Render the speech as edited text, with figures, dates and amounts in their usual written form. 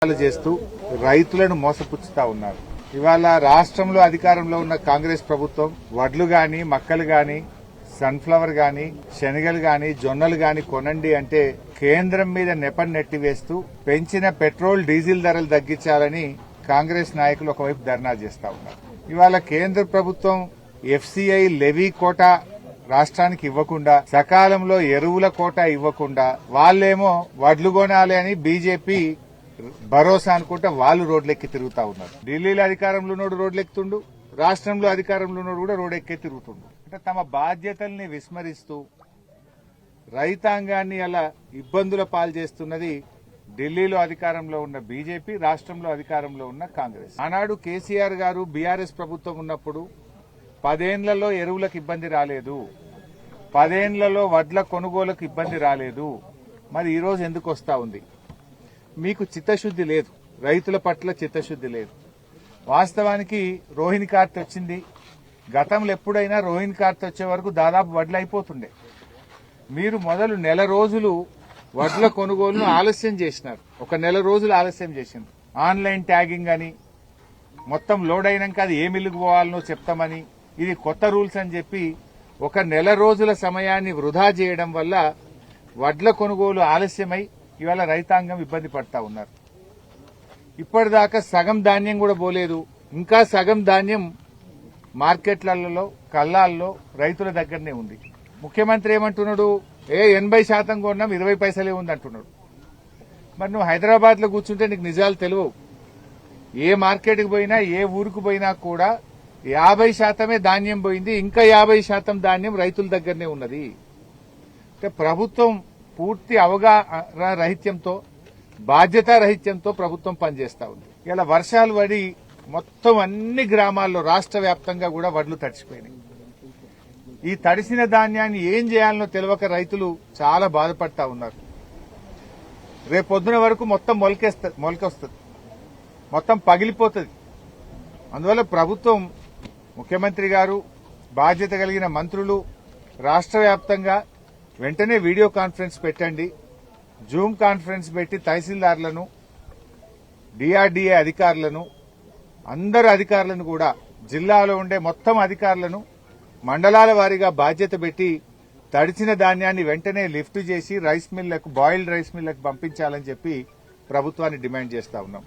చేస్తూ రైతులను మోసపుచ్చుతా ఉన్నారు. ఇవాళ రాష్ట్రంలో అధికారంలో ఉన్న కాంగ్రెస్ ప్రభుత్వం వడ్లు గాని, మక్కలు గాని, సన్ఫ్లవర్ గాని, శనగలు గాని, జొన్నలు గాని కొనండి అంటే కేంద్రం మీద నెపం నెట్టివేస్తూ పెంచిన పెట్రోల్, డీజిల్ ధరలు తగ్గించాలని కాంగ్రెస్ నాయకులు ఒకవైపు ధర్నా చేస్తా ఉన్నారు. ఇవాళ కేంద్ర ప్రభుత్వం ఎఫ్సీఐ లెవీ కోటా రాష్ట్రానికి ఇవ్వకుండా, సకాలంలో ఎరువుల కోటా ఇవ్వకుండా, వాళ్లేమో వడ్లు కొనాలి అని బీజేపీ భరోసా అనుకుంటా వాళ్ళు రోడ్లెక్కి తిరుగుతా ఉన్నారు. ఢిల్లీలో అధికారంలో ఉన్నోడు రోడ్లెక్కుతుండు, రాష్ట్రంలో అధికారంలో ఉన్నోడు కూడా రోడ్డెక్కే తిరుగుతుండు. అంటే తమ బాధ్యతల్ని విస్మరిస్తూ రైతాంగాన్ని అలా ఇబ్బందుల పాలు చేస్తున్నది ఢిల్లీలో అధికారంలో ఉన్న బీజేపీ, రాష్ట్రంలో అధికారంలో ఉన్న కాంగ్రెస్. ఆనాడు కేసీఆర్ గారు బీఆర్ఎస్ ప్రభుత్వం ఉన్నప్పుడు 10 ఏళ్లలో ఎరువులకు ఇబ్బంది రాలేదు, 10 ఏళ్లలో వడ్ల కొనుగోలుకు ఇబ్బంది రాలేదు. మరి ఈ రోజు ఎందుకు వస్తా ఉంది? మీకు చిత్తశుద్ది లేదు, రైతుల పట్ల చిత్తశుద్ది లేదు. వాస్తవానికి రోహిణి కార్తె వచ్చింది. గతంలో ఎప్పుడైనా రోహిణి కార్తె వచ్చే వరకు దాదాపు వడ్లు అయిపోతుండే. మీరు మొదలు నెల రోజులు వడ్ల కొనుగోలును ఆలస్యం చేసినారు. ఒక నెల రోజులు ఆలస్యం చేసింది. ఆన్లైన్ ట్యాగింగ్ అని, మొత్తం లోడ్ అయినాక అది ఏ మిల్లుకు పోవాలనో చెప్తామని, ఇది కొత్త రూల్స్ అని చెప్పి ఒక నెల రోజుల సమయాన్ని వృధా చేయడం వల్ల వడ్ల కొనుగోలు ఆలస్యమై ఇవాళ రైతాంగం ఇబ్బంది పడతా ఉన్నారు. ఇప్పటిదాకా సగం ధాన్యం కూడా పోలేదు, ఇంకా సగం ధాన్యం మార్కెట్లలో, కల్లాల్లో రైతుల దగ్గరనే ఉంది. ముఖ్యమంత్రి ఏమంటున్నాడు? 80% కొన్నాం, 20 పైసలే ఉంది అంటున్నాడు. మరి నువ్వు హైదరాబాద్ లో కూర్చుంటే నీకు నిజాలు తెలియవు. ఏ మార్కెట్కి పోయినా, ఏ ఊరికి పోయినా కూడా 50% ధాన్యం పోయింది, ఇంకా 50% ధాన్యం రైతుల దగ్గరనే ఉన్నది. అంటే ప్రభుత్వం పూర్తి అవగాహన రహిత్యంతో, బాధ్యతా రహిత్యంతో ప్రభుత్వం పనిచేస్తా ఉంది. ఇలా వర్షాలు పడి మొత్తం అన్ని గ్రామాల్లో రాష్ట్ర వ్యాప్తంగా కూడా వడ్లు తడిసిపోయినాయి. ఈ తడిసిన ధాన్యాన్ని ఏం చేయాలనో తెలియక రైతులు చాలా బాధపడతా ఉన్నారు. రేపొద్దున వరకు మొత్తం మొలకొస్తుంది, మొత్తం పగిలిపోతుంది. అందువల్ల ప్రభుత్వం, ముఖ్యమంత్రి గారు, బాధ్యత కలిగిన మంత్రులు రాష్ట్ర వ్యాప్తంగా వెంటనే వీడియో కాన్ఫరెన్స్ పెట్టండి, జూమ్ కాన్ఫరెన్స్ పెట్టి తహసీల్దార్లను, డిఆర్డీఏ అధికారులను, అందరు అధికారులను కూడా, జిల్లాలో ఉండే మొత్తం అధికారులను మండలాల వారీగా బాధ్యత పెట్టి తడిచిన ధాన్యాన్ని వెంటనే లిఫ్ట్ చేసి రైస్ మిల్లకు, బాయిల్డ్ రైస్ మిల్లకు పంపించాలని చెప్పి ప్రభుత్వాన్ని డిమాండ్ చేస్తా ఉన్నాం.